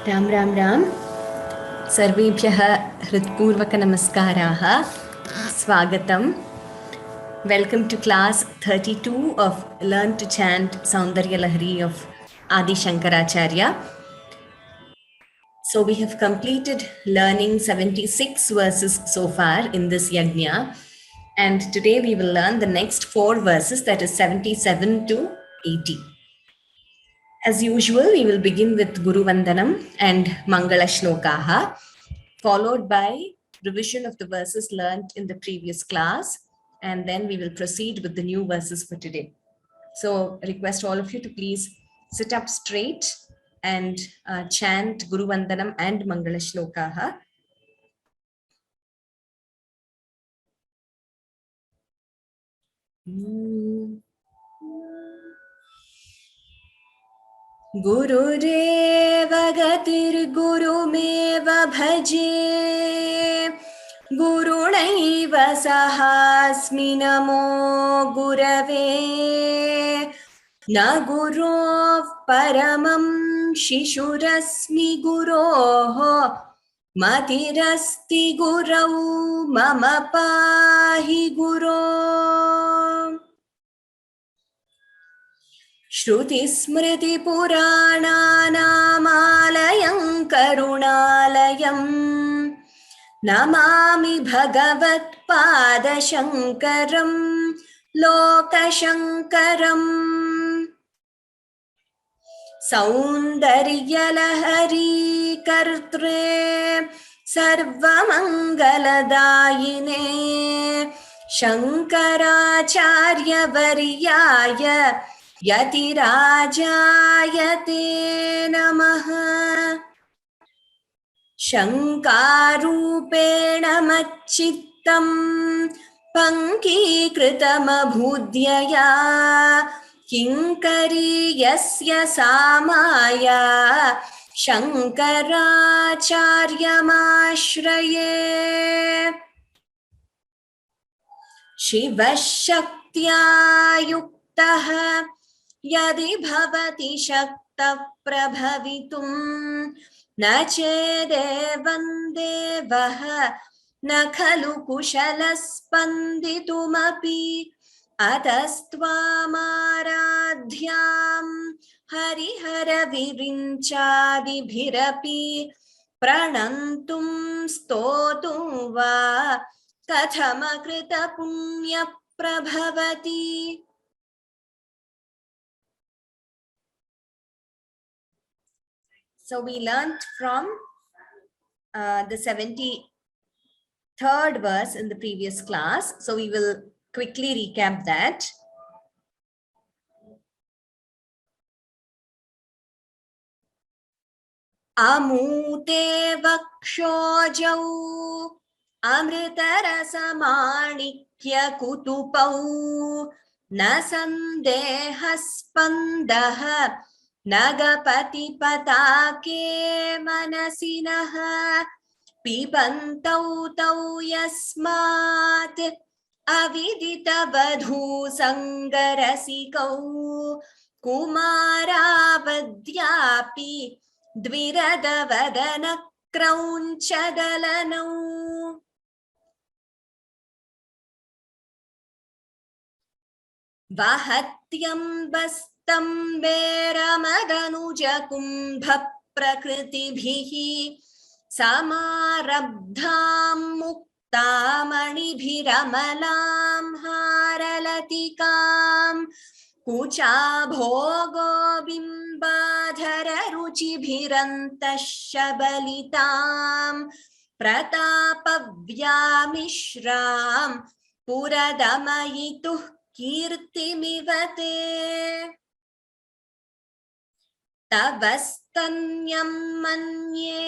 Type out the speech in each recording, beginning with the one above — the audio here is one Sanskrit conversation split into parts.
राम राम राम सर्वेभ्यः हृत्पूर्वकनमस्काराः स्वागतम्. Welcome to class 32 of Learn to Chant Soundaryalahari of Adi Shankaracharya. So we have completed learning 76 verses so far in this yajna, and today we will learn the next 4 verses, that is 77 to 80. As usual, we will begin with Guru Vandanam and Mangala Shlokaha, followed by revision of the verses learnt in the previous class, and then we will proceed with the new verses for today. So I request all of you to please sit up straight and chant Guru Vandanam and Mangala Shlokaha. Gururev gatirgurumev bhaje Gurunaiva sahasmi namo gurave Na gurov paramam shishurasmi guroho Matirasti gurau mama pahi guro Shruti smriti purananamayam karunalayam Namami bhagavat pada shankaram lokashankaram Soundaryalahari kartre sarvamangaladayine Shankaracharya varyaya Yatirajayate namaha Shankarupena machittam Pankikritamabhudyaya Kinkari yasya samaya Shankaracharyamashreye Shivashaktya yuktaha Yadi bhavati shakta prabhavitum Na chedevam devaha Na khalu kushalaspanditum Atastvamadhyam harihara virinchadibhirapi Pranantum stotum va Kathamakrita punya prabhavati. So we learnt from the 73rd verse in the previous class. So we will quickly recap that. Amute vakshojau amritarasamanikya kutupau nasandehaspandah Nagapati patake manasinaha Pipantau tau yasmat Avidita vadhu sangarasikau Kumaravadyapi Dviradavadana kraunchadalanau Vahatyam bastambe ramadanujja kumbha prakritibhihi samarabdham muktamanibhiramalam haralatikam kucha bhogo bimbadhara ruchibhirantashabalitam pratapavyamishram puradamayitu Kirtimivate Tavastanyam manye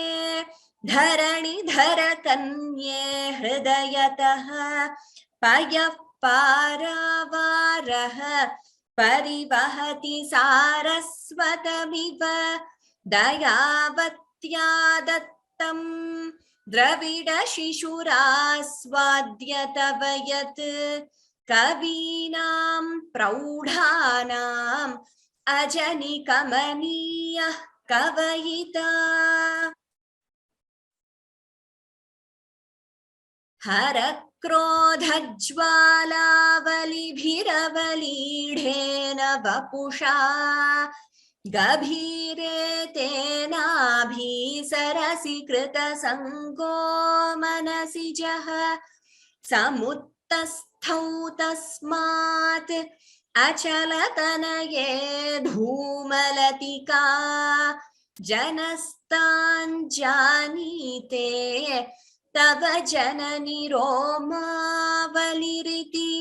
Dharani dharakanye Hridayataha Payah paravaraha Parivahati sarasvatamiva Dayavatyadatam Dravida shishurasvadyatavayat Kavinam praudhanam ajani kamaniyah कवयिता हर क्रोधज्वालावलिभिरवलीढेन वपुषा गभीरे तेनाभिसरसि कृतसङ्गो मनसि जः समुत्तस्थौ तस्मात् अचलतनये धूमलतिका जनस्ताञ्जानीते तव जननि रोमावलिरिति.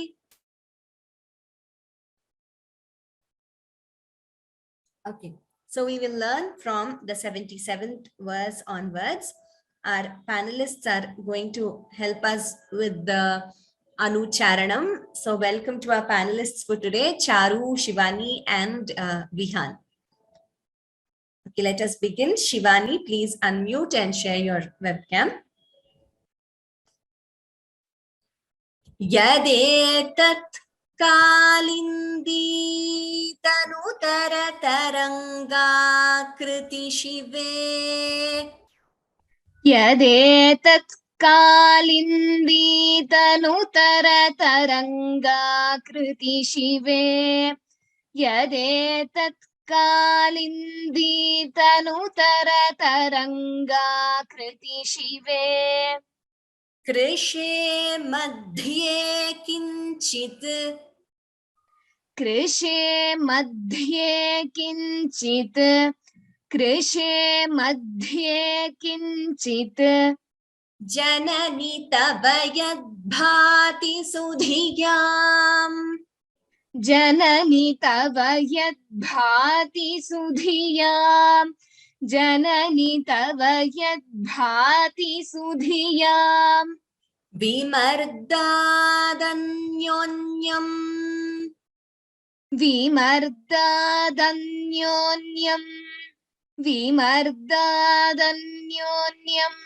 Okay, so we will learn from the 77th verse onwards. Our panelists are going to help us with the Anucharanam. So welcome to our panelists for today, Charu, Shivani and Vihan. Okay, let us begin. Shivani, please unmute and share your webcam. Yadetat Kalindi तनुतरतरङ्गाकृति शिवे यदेतत् कालिन्दी तनुतरतरङ्गाकृति शिवे यदेतत् कालिन्दी तनुतरतरङ्गाकृति शिवे कृषे मध्ये किञ्चित् कृषे मध्ये किञ्चित् कृषे मध्ये किञ्चित् जननि तव यद्भाति सुधियाम् जननि तव यद्भाति सुधियाम् जननि तव यद्भाति सुधियाम् विमर्दादन्योन्यम् विमर्दादन्योन्यम् विमर्दादन्योन्यम्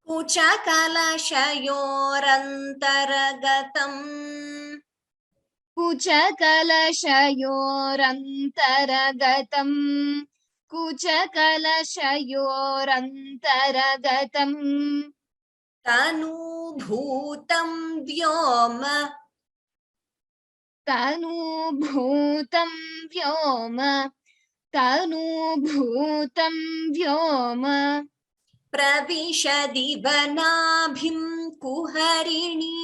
कुचकलशयोरन्तरगतम् कुचकलशयोरन्तरगतम् कुचकलशयोरन्तरगतम् तनुभूतं व्योम तनुभूतं व्योम तनुभूतं व्योम प्रविशदिव नाभिं कुहरिणी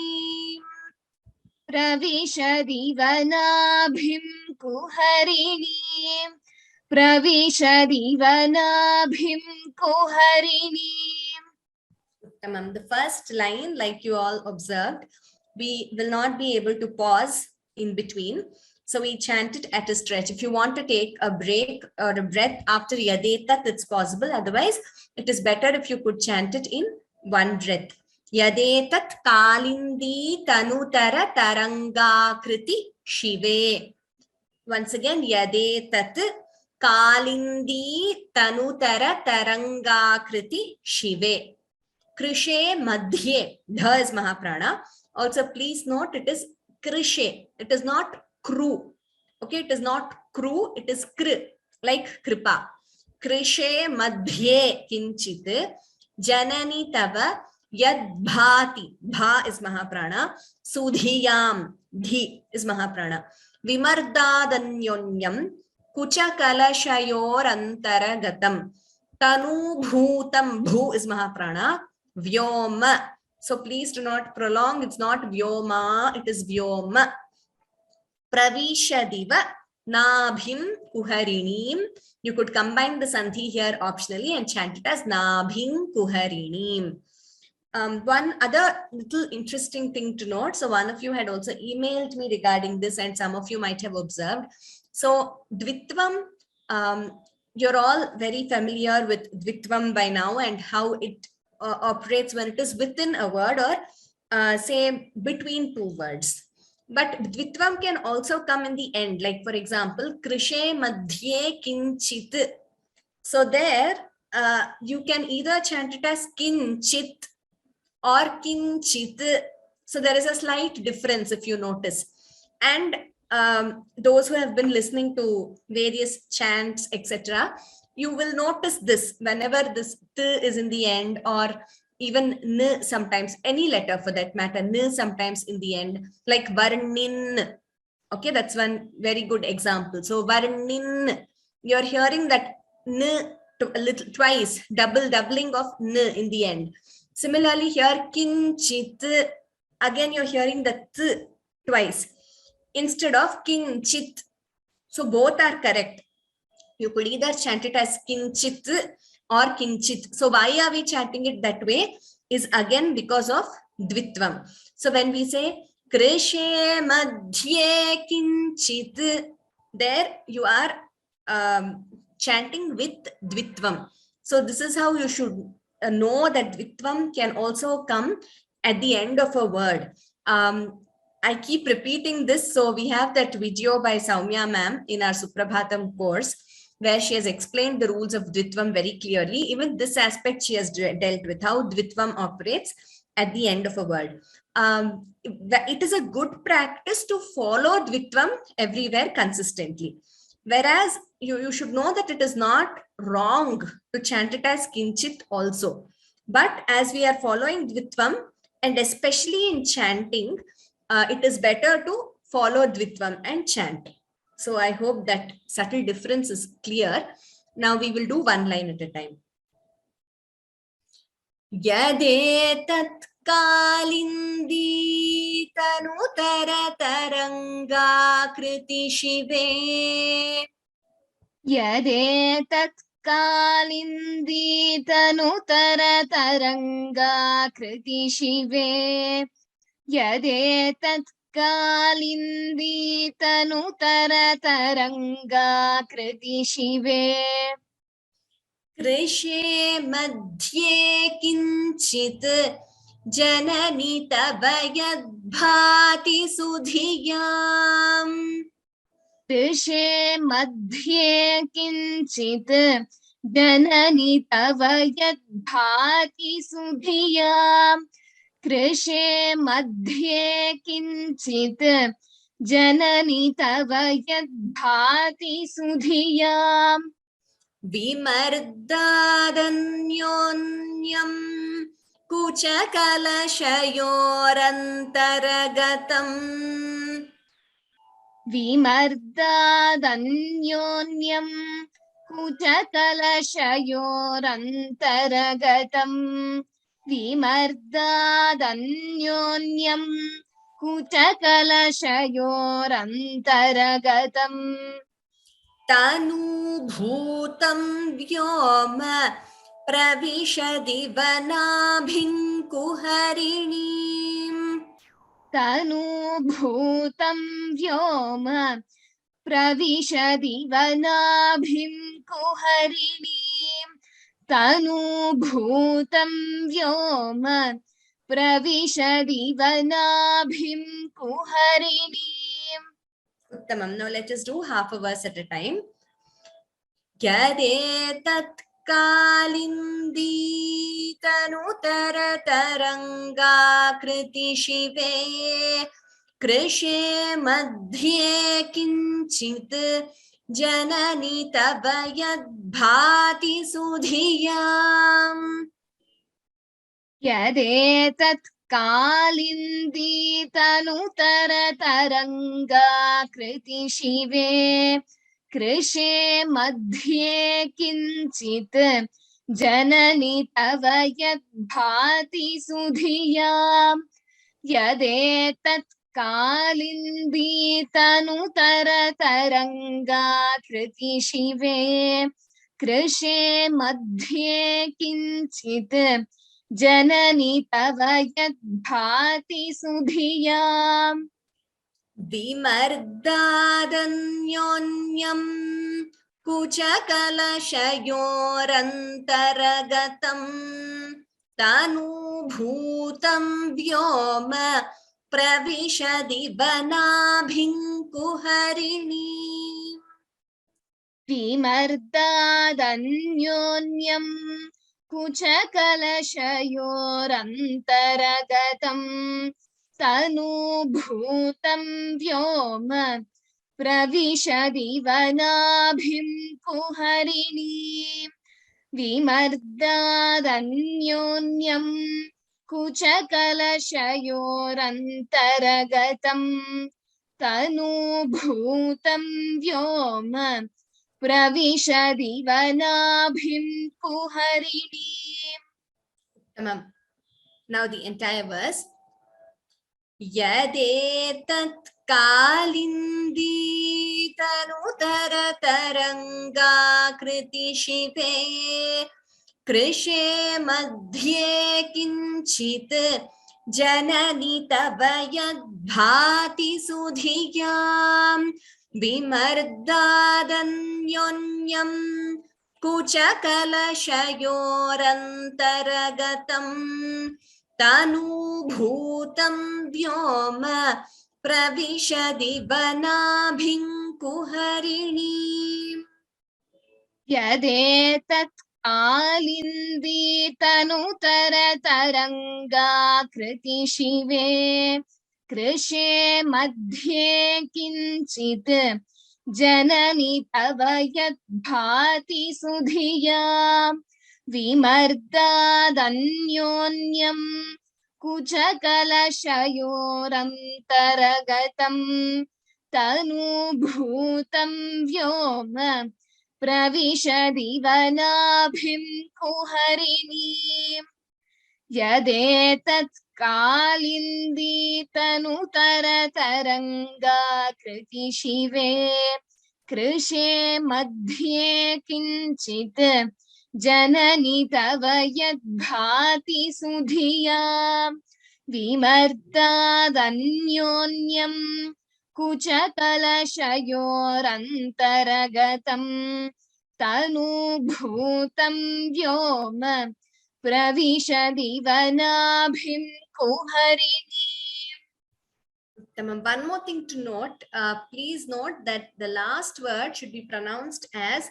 प्रविशदिव नाभिं कुहरिणी प्रविशदिव नाभिं कुहरिणी. The first line, like you all observed, we will not be able to pause in between. So we chant it at a stretch. If you want to take a break or a breath after yadetat, it's possible. Otherwise, it is better if you could chant it in one breath. Yadetat kalindi tanutara tarangakriti shive. Once again, yadetat kalindi tanutara tarangakriti shive. Krishe madhye, dha is Mahaprana. Also, please note it is krishe. It is not kru. Okay, it is not kru, it is kr, like kripa. Krishe madhye kinchit janani tava yad bhati. Bha is Mahaprana. Sudhiyam, dhi is Mahaprana. Vimardadanyonyam kuchakalashayor antaragatam. Tanu bhutam, bhu is Mahaprana. Vyoma. So please do not prolong. It's not vyoma, it is vyoma. Pravishadiva nabhim kuharinim. You could combine the sandhi here optionally and chant it as nabhim kuharinim. One other little interesting thing to note. So one of you had also emailed me regarding this and some of you might have observed. So Dvitvam, you're all very familiar with Dvitvam by now and how it operates when it is within a word or say between two words. But Dvitvam can also come in the end. Like for example, Krishe Madhye Kinchit. So there you can either chant it as Kinchit or Kinchit. So there is a slight difference if you notice. And those who have been listening to various chants, etc., You will notice this whenever this t is in the end, or even n sometimes, any letter for that matter, n sometimes in the end, like varnin. Okay, that's one very good example. So varnin, you're hearing that n a little twice, doubling of n in the end. Similarly, here kinchit, again you're hearing the t twice instead of kinchit. So both are correct. You could either chant it as kinchit or kinchit. So why are we chanting it that way? Is again because of dvitvam. So when we say krishe madhye kinchit, there you are chanting with dvitvam. So this is how you should know that dvitvam can also come at the end of a word. I keep repeating this. So we have that video by Soumya ma'am in our Suprabhatam course, where she has explained the rules of Dvitvam very clearly. Even this aspect she has dealt with, how Dvitvam operates at the end of a word. It is a good practice to follow Dvitvam everywhere consistently. Whereas you should know that it is not wrong to chant it as kinchit also. But as we are following Dvitvam, and especially in chanting, it is better to follow Dvitvam and chant. So I hope that subtle difference is clear. Now we will do one line at a time. Yadetat kalindi tanutara taranga kriti shive. Yadetat kalindi tanutara taranga kriti shive. Yadetat kalindi tanutara taranga kriti shive. कृषे मध्ये किंचित जननी तव यद्भाति सुधियाम्. कृषे मध्ये किंचित जननी तव यद्भाति सुधियाम्. कृषे मध्ये किंचित जननी तव यद्भाति सुधियाम्. विमर्दादन्योन्यं कुचकलशयोरन्तरगतम्. विमर्दादन्योन्यं कुचकलशयोरन्तरगतम्. विमर्दादन्योन्यं कुचकलशयोरन्तरगतम्. तनुभूतं व्योम प्रविशदि वनाभिं कुहरिणीम्. तनुभूतं व्योम प्रविशदि वनाभिं कुहरिणीम्. तनुभूतं व्योम प्रविशदि वनाभिं कुहरिणीम्. Uttamam. Now let us do half a verse at a time. Yadetat kalindi tanutara taranga kriti shive. Krishe madhye kinchit janani tava yadbhati sudhiyam. यदेतत् Kalindi तनुतर तरंगा कृति शिवे. कृषे मध्ये किंचित जननी तव यद्भाति सुधियाम्. यदेतत् कालिन्दी तनुतर तरंगा कृति शिवे. कृषे मध्ये किंचित जननी तव यद्भाति सुधियाम्. विमर्दादन्योन्यं कुचकलशयोरन्तरगतम्. तनुभूतं व्योम प्रविशदि वनाभिं कुहरिणीम्. विमर्दादन्योन्यं कुचकलशयोरन्तरगतम्. तनुभूतं व्योम प्रविशदि वनाभिं कुहरिणीं विमर्दादन्योन्यं कुचकलशयोरन्तरगतं तनुभूतं व्योम प्रविशदि वनाभिं कुहरिणीम्. Now the entire verse. Yadetat kalindi tanutara taranga kriti shive krishe madhye kinchit janani tavayad bhati sudhiyam vimardadanyonyam kuchakalashayorantaraгаtam तनुभूतं व्योम प्रविशदि वनाभिं कुहरिणीम्. यदेतत् कालिन्दीतनुतरतरङ्गाकृति शिवे कृशे मध्ये किञ्चित् जननि तव यद्भाति सुधिया विमर्दादन्योन्यं कुचकलशयोरन्तरगतं तनुभूतं व्योम प्रविशदि वनाभिं कुहरिणीम्. यदेतत् कालिन्दीतनुतरतरङ्गाकृति शिवे कृशे मध्ये किञ्चित् जननि तव यद्भाति सुधिया विमर्दादन्योन्यं कुचकलशयोरन्तरगतं तनुभूतं व्योम प्रविशदि वनाभिं कुहरिणीम्. One more thing to note, please note that the last word should be pronounced as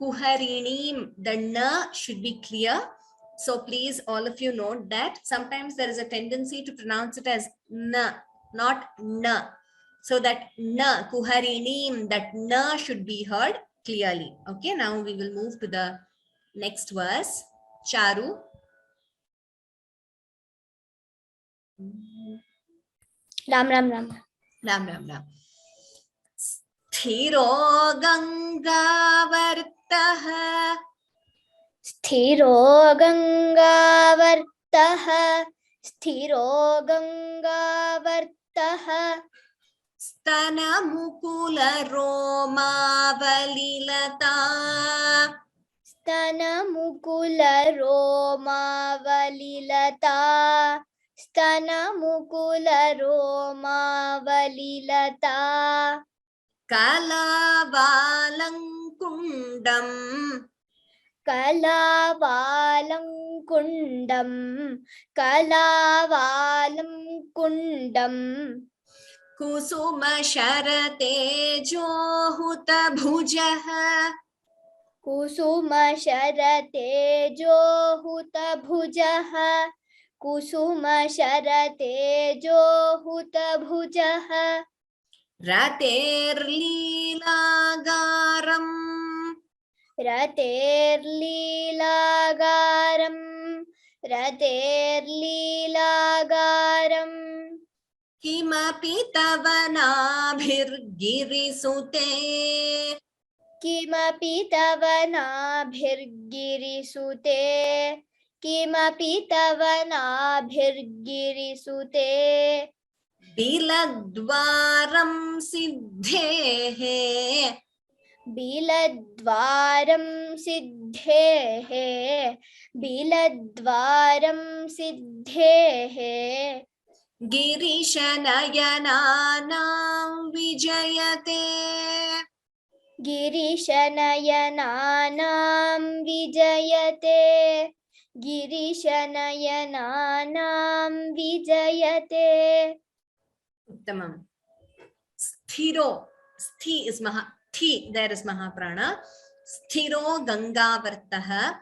kuharinim. The na should be clear. So please, all of you note that. Sometimes there is a tendency to pronounce it as na, not na. So that na, kuharinim, that na should be heard clearly. Okay, now we will move to the next verse. Charu. Ram Ram Ram Ram Ram Ram. स्थिरो गंगावर्तः स्थिरो गंगावर्तः स्थिरो गंगावर्तः स्तनमुकुलरोमावलिलता स्तनमुकुलरोमावलिलता स्तनमुकुलरोमावलिलता कलावालङ्कुण्डं कलावालङ्कुण्डं कलावालङ्कुण्डं कुसुमशरतेजोहुतभुजः कुसुमशरतेजोहुतभुजः कुसुमशरतेजोहुतभुजः रतेर्लीलागारम् रतेर्लीलागारं रतेर्लीलागारम् किमपि तव नाभिर्गिरिसुते किमपि तव नाभिर्गिरिसुते किमपि तव नाभिर्गिरिसुते बिलद्वारं सिद्धेः बिलद्वारं सिद्धेः बिलद्वारं सिद्धेः गिरीशनयनानां विजयते गिरीशनयनानां विजयते गिरीशनयनानां विजयते. उत्तमम्. स्थिरो, स्थि is maha, thi, there is mahaprana. Sthiro gangavartah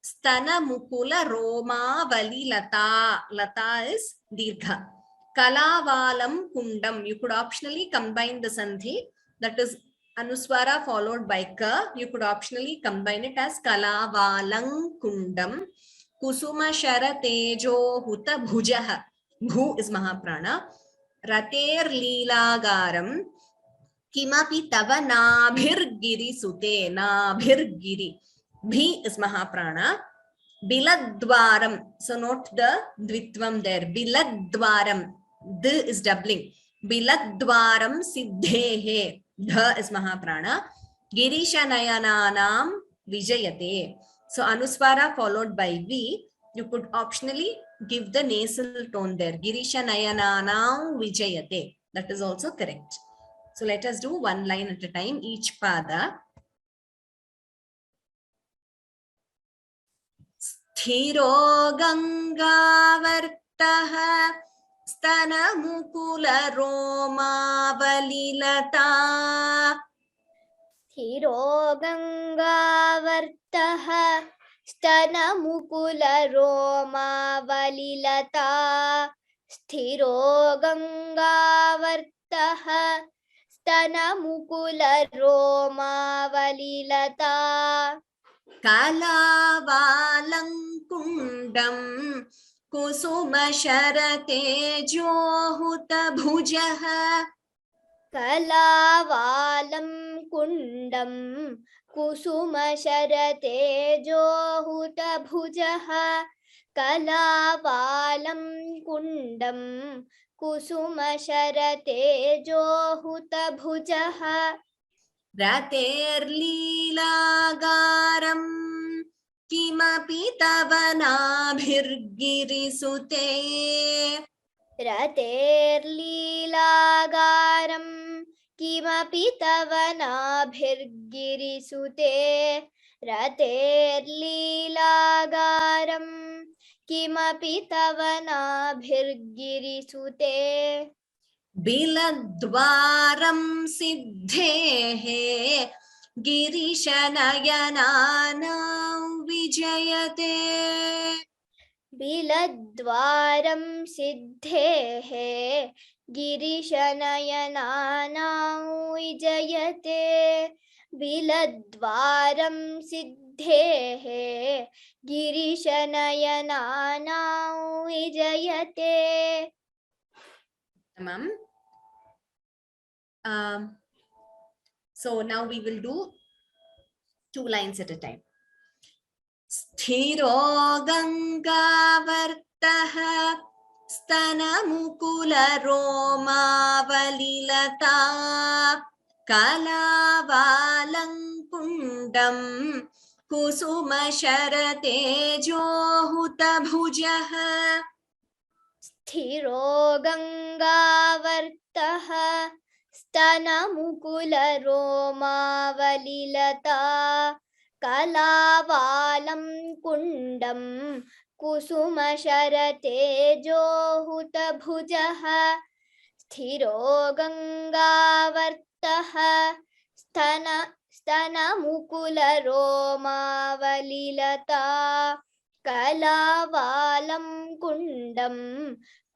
stana mukula roma vali lata. Lata is dirgha. Kalavalam kundam, you could optionally combine the sandhi. that is Anuswara followed by Ka. You could optionally combine it as Kalavalang Kundam. Kusuma Shara Tejo Huta Bhujaha. Bhu is Mahaprana. Rater Leelagaram. Kimapi Tava Nabhirgiri Sute. Nabhirgiri. Bhi is Mahaprana. Biladwaram. So note the dvitvam there. Biladwaram. D is doubling. Biladwaram siddhehe. Dha is Mahaprana. Girisha nayananam vijayate. So Anuswara followed by V. You could optionally give the nasal tone there. Girisha nayananam vijayate. That is also correct. So let us do one line at a time, each pada. Sthiro gangavartah stanamukula romavalilata. Sthiro gangavartah stanamukula romavalilata. Sthiro gangavartah stanamukula romavalilata. Kalavalang-kundam kusuma-shara-tejo-huta-bhujaha. Kalavalam-kundam kusuma-shara-tejo-huta-bhujaha. Kalavalam-kundam kusuma-shara-tejo-huta-bhujaha. Rater-leelagaram kimapi tava nabhirgirisute. Rater-leelagaram kimapi tava nabhirgirisute. Rater-leelagaram kimapi tava nabhirgirisute. Biladwaram siddhehe girishanayanaanam vijayate. Biladwaram siddhehe girishanayanaanam vijayate. Biladwaram siddhehe girishanayanaanam vijayate. Tamam. So now we will do 2 lines at a time. Sthiro gangavartah stanamukula romavalilata. Kalavalang-kundam kusuma-shara-tejo-huta-bhujaha. Sthiro gangavartah stanamukula romavalilata. Kalavalam-kundam kusuma-shara-tejo-huta-bhujaha. Sthiro gangavartah stanamukula romavalilata. Kalavalam-kundam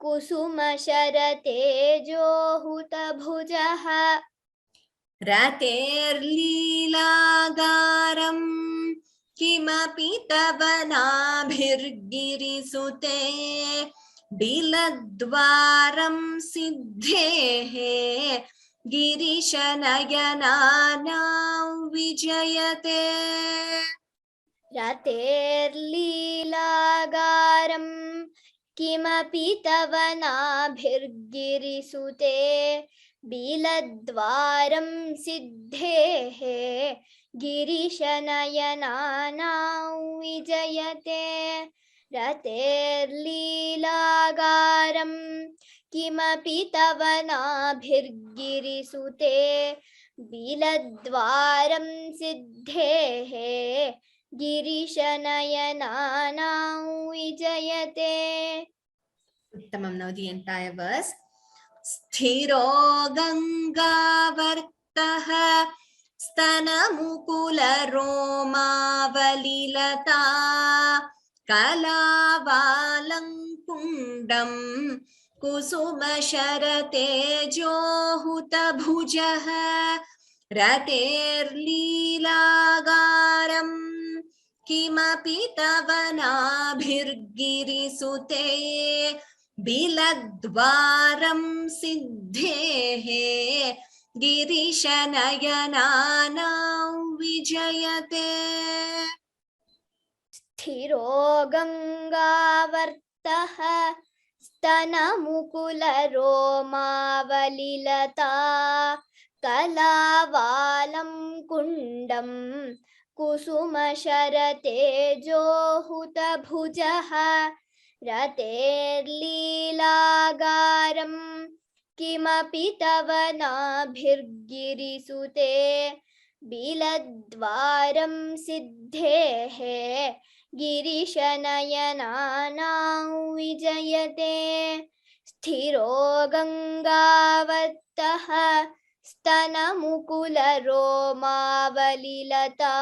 kusuma-shara-tejo-huta-bhujaha. Rater-leelagaram kimapi tava nabhirgirisute. Biladwaram siddhehe girishanayanaanam vijayate. Rater-leelagaram kimapi tava nabhirgirisute. Biladwaram siddhehe girishanayanaanam vijayate. Rater-leelagaram kimapi tava nabhirgirisute. Biladwaram siddhehe girishanayanaanam vijayate. Uttamam. Now the entire verse. Sthiro gangavartah stanamukula romavalilata. Kalavalang-kundam kusuma-shara-tejo-huta-bhujaha. रतेर्लीलागारम् किमपि तव नाभिर्गिरिसुते बिलद्वारं सिद्धेः गिरिशनयनानां विजयते स्थिरो गङ्गावर्तः स्तनमुकुलरोमावलिलता कलावालं कुण्डं कुसुमशरतेजोहुतभुजः रतेर्लीलागारं किमपि तव नाभिर्गिरिसुते बिलद्वारं सिद्धेः गिरिशनयनानां विजयते स्थिरो गङ्गावत्तः स्तनमुकुलरोमावलिलता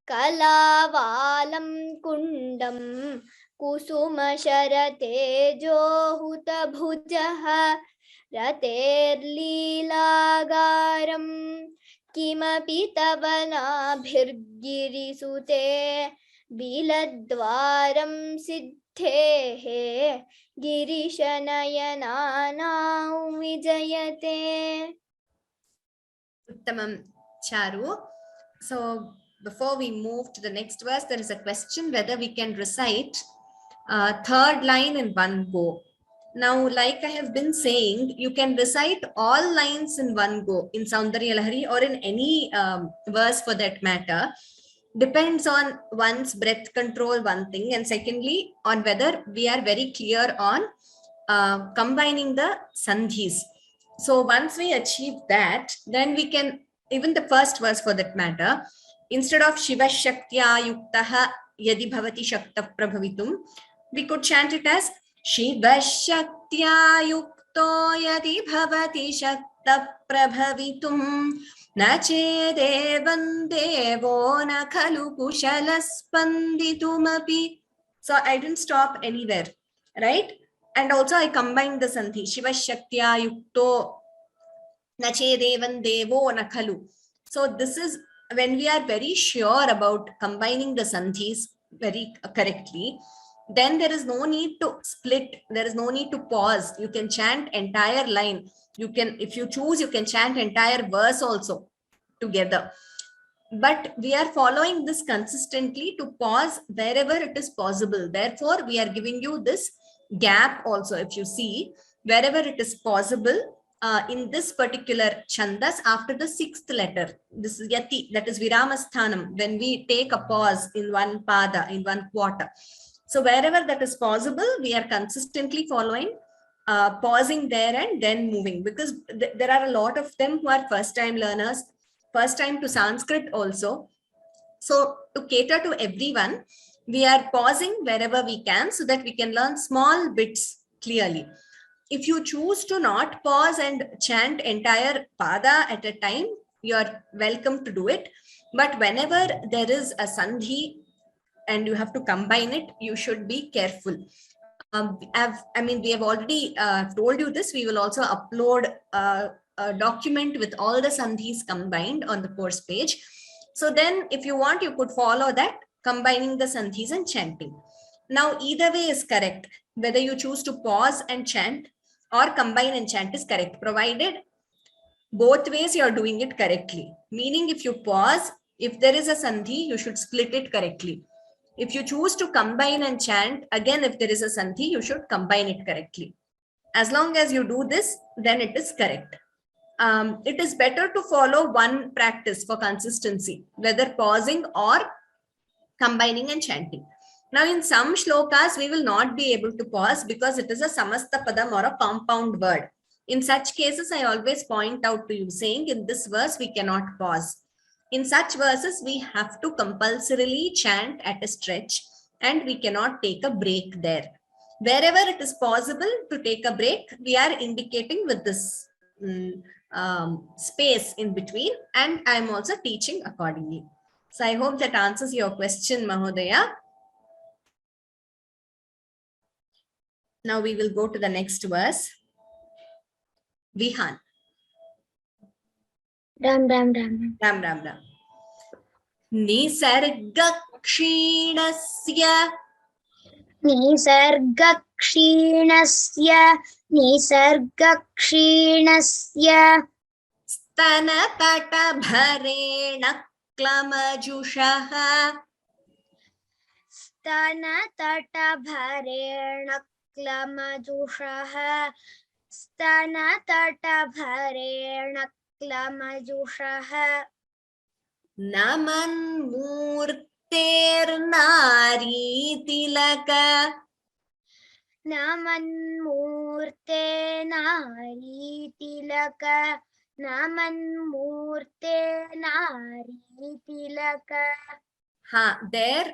कलावालं कुण्डं कुसुमशरतेजोहुतभुजः रतेर्लीलागारं किमपि तव नाभिर्गिरिसुते बिलद्वारं सिद्धेः गिरिशनयनानां विजयते. Uttamam, Charu. So before we move to the next verse, there is a question whether we can recite third line in one go. Now, like I have been saying, you can recite all lines in one go in Soundaryalahari or in any verse for that matter. Depends on one's breath control, one thing, and secondly, on whether we are very clear on combining the sandhis. So once we achieve that, then we can, even the first verse for that matter, instead of Shiva Shaktya Yuktaha Yadi Bhavati Shakta Prabhavitum, we could chant it as Shiva Shaktya Yukto Yadi Bhavati Shakta Prabhavitum Na chedevan devo na khalu kushalaspanditum. So I didn't stop anywhere, right? And also I combined the sandhi. Shiva Shaktya Yukto na chedevan devo na khalu. So this is when we are very sure about combining the sandhis very correctly, then there is no need to split. There is no need to pause. You can chant entire line. You can, if you choose, you can chant entire verse also together. But we are following this consistently to pause wherever it is possible. Therefore, we are giving you this gap also. If you see, wherever it is possible, in this particular chandas, after the sixth letter, this is yati, that is viramasthanam, when we take a pause in one pada, in one quarter. So wherever that is possible, we are consistently following, pausing there and then moving, because there are a lot of them who are first time learners, first time to Sanskrit also. So to cater to everyone, we are pausing wherever we can so that we can learn small bits clearly. If you choose to not pause and chant entire pada at a time, you are welcome to do it. But whenever there is a sandhi and you have to combine it, you should be careful. We have already told you this. We will also upload a document with all the sandhis combined on the course page. So then if you want, you could follow that, combining the sandhis and chanting. Now, either way is correct. Whether you choose to pause and chant or combine and chant is correct, provided both ways you are doing it correctly. Meaning, if you pause, if there is a sandhi, you should split it correctly. If you choose to combine and chant, again, if there is a sandhi, you should combine it correctly. As long as you do this, then it is correct. It is better to follow one practice for consistency, whether pausing or combining and chanting. Now, in some shlokas, we will not be able to pause because it is a samasta padam or a compound word. In such cases, I always point out to you saying in this verse, we cannot pause. In such verses, we have to compulsorily chant at a stretch and we cannot take a break there. Wherever it is possible to take a break, we are indicating with this space in between, and I am also teaching accordingly. So I hope that answers your question, Mahodaya. Now we will go to the next verse. Vihan. Ram Ram Ram. Ram Ram Ram. Nisargaksheenasya Nisargaksheenasya स्तनतटभरेण क्लमजुषः स्तनतटभरेण क्लमजुषः स्तनतटभरेण क्लमजुषः नमन्मूर्तेर्नारीतिलक नमन्मूर्ते नारीतिलक नमन्मूर्ते नारीतिलक. there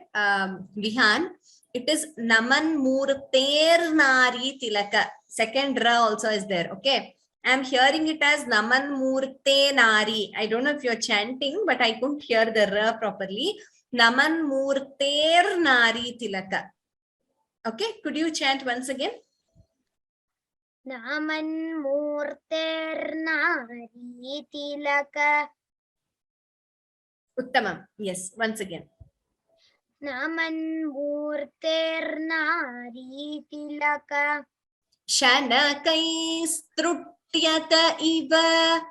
Vihan, it is Naman Murter Nari Tilaka. Second ra also is there. Okay, I'm hearing it as Naman Murte Nari. I don't know if you're chanting, but I couldn't hear the ra properly. Naman Murter Nari Tilaka. Okay, could you chant once again? Naman naరీతిలక. Uttamam. Yes, once again. नारीतिलक. Shanakaistrutyata iva.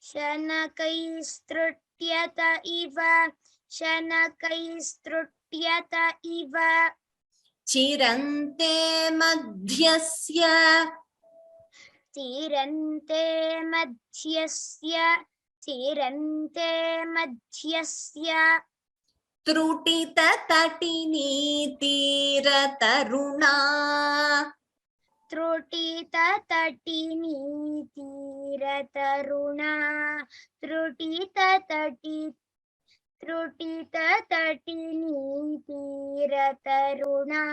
शनकैस्तृट्यत इव शनकैस्तृट्यत इव. Chirante madhyasya. चिरन्ते मध्यस्य चिरन्ते मध्यस्य. Trutita tatini tirataruna. त्रुटितटिनी तीरतरुणा. त्रुटितटिनी तीरतरुणा.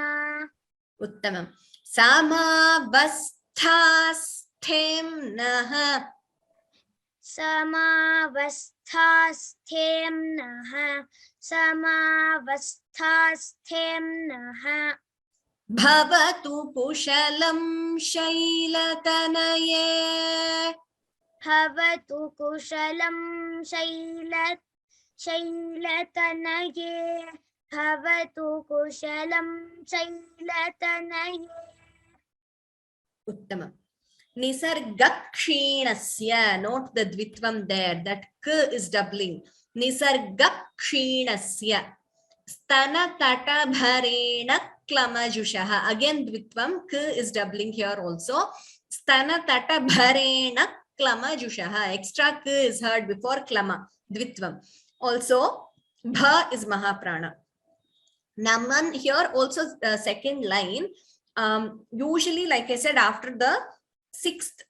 Uttamam. Samavasthasthem naha. समावस्थास्थेम्नः समावस्थास्थेम्नः. Bhavatu kushalam shailatanaye. भवतु कुशलं शैलतनये. भवतु कुशलं शैलतनये. Uttamam. Nisargaksheenasya. Note the dvitvam there. That k is doubling. Nisargaksheenasya. Stana tata bharena klamajushaha. Again dvitvam. K is doubling here also. Stana tata bharena klamajushaha. Extra k is heard before klama. Dvitvam. Also, bha is mahaprana. Naman here also the second line. Usually, like I said, after the sixth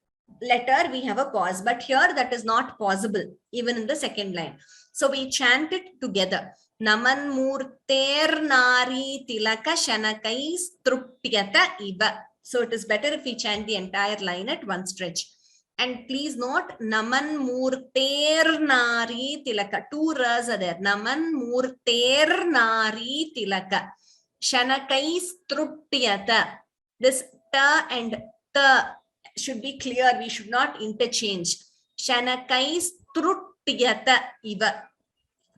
letter we have a pause, but here that is not possible even in the second line. So we chant it together. Naman murter nari tilaka shanakai strupyata iba. So it is better if we chant the entire line at one stretch. And please note, Naman murter nari tilaka. Two ras are there. Naman murter nari tilaka. Shanakai strupyata. This ta and ta should be clear. We should not interchange. Shanakai strutyata iva.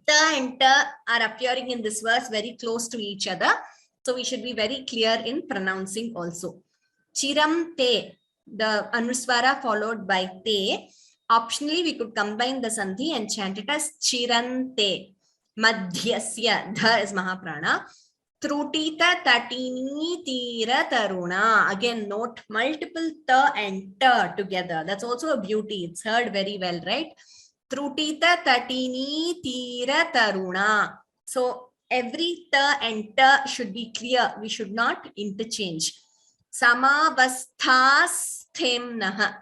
Ta and ta are appearing in this verse very close to each other. So we should be very clear in pronouncing also. Chiram te, the anuswara followed by te. Optionally, we could combine the sandhi and chant it as chirante. Madhyasya, dha is mahaprana. Trutita tatini tira taruna. Again, note multiple ta and ta together. That's also a beauty. It's heard very well, right? Trutita tatini tira taruna. So every ta and ta should be clear. We should not interchange. Samavasthasthemnaha.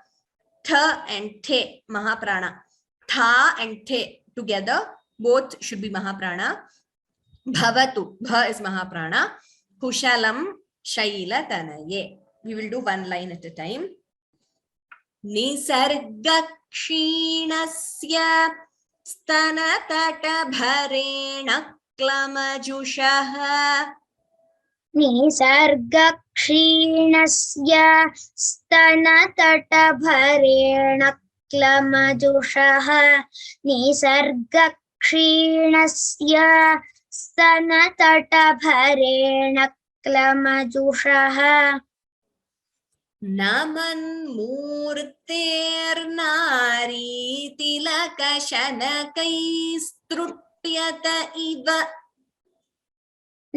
Tha and the mahaprana. Tha and the together, both should be mahaprana. Bhavatu, bha is mahaprana. Kushalam shailatanaye. We will do one line at a time. Nisargaksheenasya stanatata bharena klamajushaha. निसर्गक्षीणस्य स्तनतटभरेण क्लमजुषः निसर्गक्षीणस्य स्तनतटभरेण क्लमजुषः नमन्मूर्तेर्नारी तिलकशनकैस्तृट्यत इव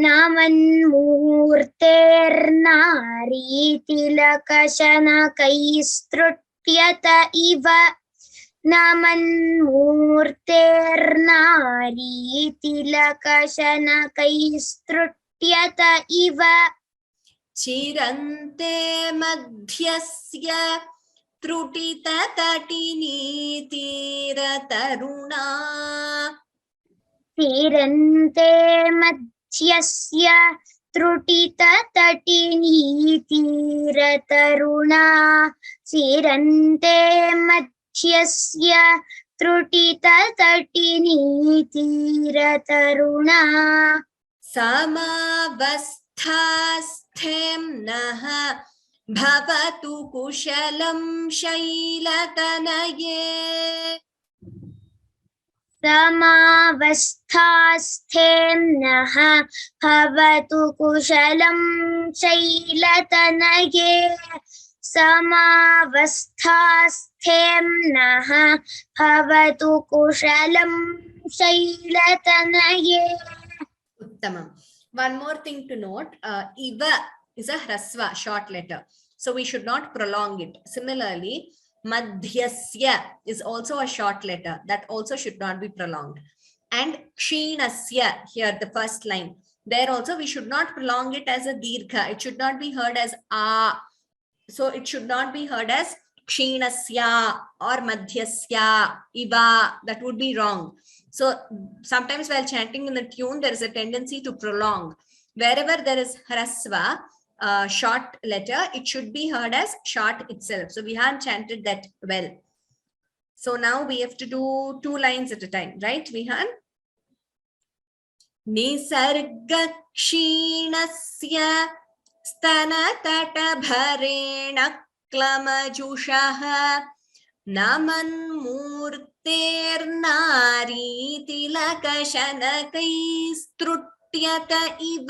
नामन्मूर्तेर्नारी तिलकशनकैस्तृट्यत इव नामन्मूर्तेर्नारी तिलकशनकैस्तृट्यत इव चिरन्ते मध्यस्य त्रुटिततटिनीतीरतरुणा तीरन्ते मध्यस्य त्रुटिततटिनीतीरतरुणा तीरन्ते मध्यस्य त्रुटिततटिनीतीरतरुणा समावस्थास्थेम्नः भवतु कुशलं शैलतनये समावस्थास्थेम्नः भवतु कुशलं शैलतनये समावस्थास्थेम्नः भवतु कुशलं शैलतनये. Uttamam. One more thing to note, iva is a hrasva, short letter. So we should not prolong it. Similarly, madhyasya is also a short letter. That also should not be prolonged. And kshinasya, here the first line, there also we should not prolong it as a dirgha. It should not be heard as a. So it should not be heard as kshinasya or madhyasya, iva. That would be wrong. So sometimes while chanting in the tune, there is a tendency to prolong. Wherever there is hrasva, short letter, it should be heard as short itself. So we have chanted that well. So now we have to do 2 lines at a time, right, Vihan? Nisarga kshinasya स्तनतटभरेण क्लमजुषः नमन्मूर्तेर्नारी तिलकशनकैस्तृट्यत इव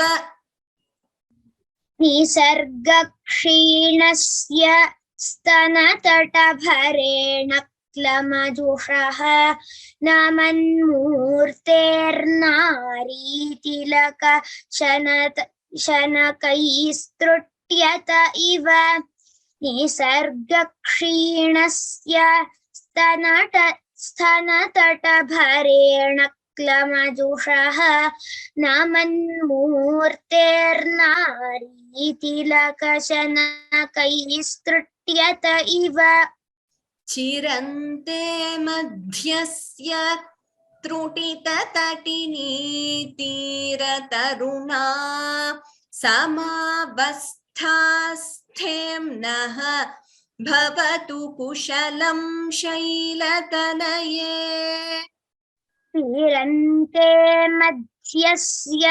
निसर्गक्षीणस्य स्तनतटभरेण क्लमजुषः नमन्मूर्तेर्नारी तिलकशनकैस्तृट्यत इव निसर्गक्षीणस्य स्तनतटभरेण क्लमजुषः नमन्मूर्तेर्नारी तिलकशनकैस्तृट्यत इव चिरन्ते मध्यस्य त्रुटिततटिनीतीरतरुणा समावस्थास्थेम्नः भवतु कुशलं शैलतनये चिरन्ते मध्यस्य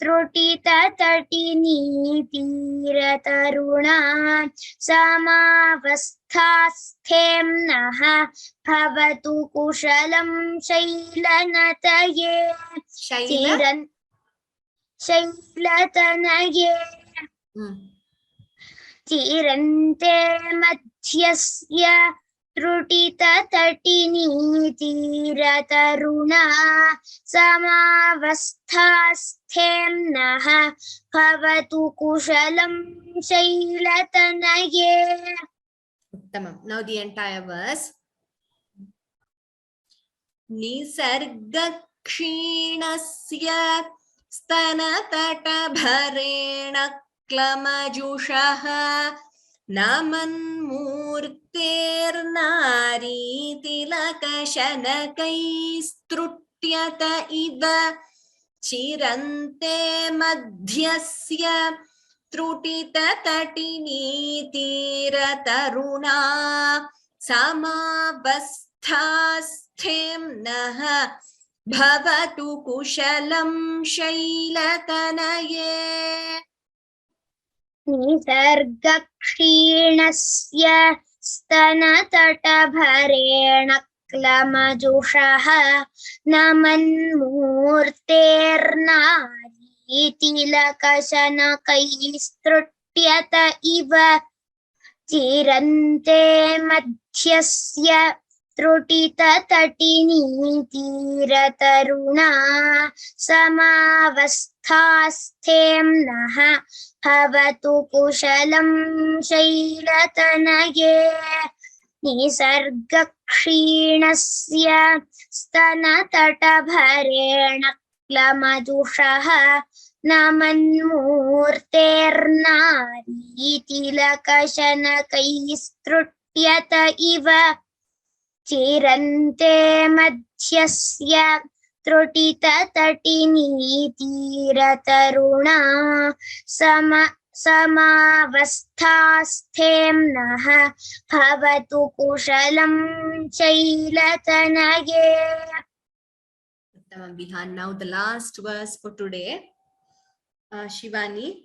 त्रुटिततटिनीतीरतरुणा समावस्थास्थेम्नः भवतु कुशलं शैलतनये शैलतनये चिरन्ते मध्यस्य त्रुटिततटिनीतीरतरुणा समावस्थास्थेम्नः भवतु कुशलं शैलतनये. Uttamam. Now the entire verse. Nisarga kshinasya स्तनतटभरेण क्लमजुषः नमन्मूर्तेर्नारी तिलकशनकैस्तृट्यत इव चिरन्ते मध्यस्य त्रुटिततटिनीतीरतरुणा समावस्थास्थेम्नः भवतु कुशलं शैलतनये निसर्गक्षीणस्य स्तनतटभरेण क्लमजुषः नमन्मूर्तेर्नारी तिलकशनकैस्तृट्यत इव चिरन्ते मध्यस्य त्रुटिततटिनी तीरतरुणा समावस्थास्थेम्नः भवतु कुशलं शैलतनये निसर्गक्षीणस्य स्तनतटभरेण क्लमजुषः नमन्मूर्तेर्नारी तिलकशनकैस्तृट्यत इव चिरन्ते मध्यस्य त्रुटिततटिनी तीरतरुणा समावस्थास्थेम्नः भवतु कुशलं शैलतनये. Bihan. Now the last verse for today. Shivani.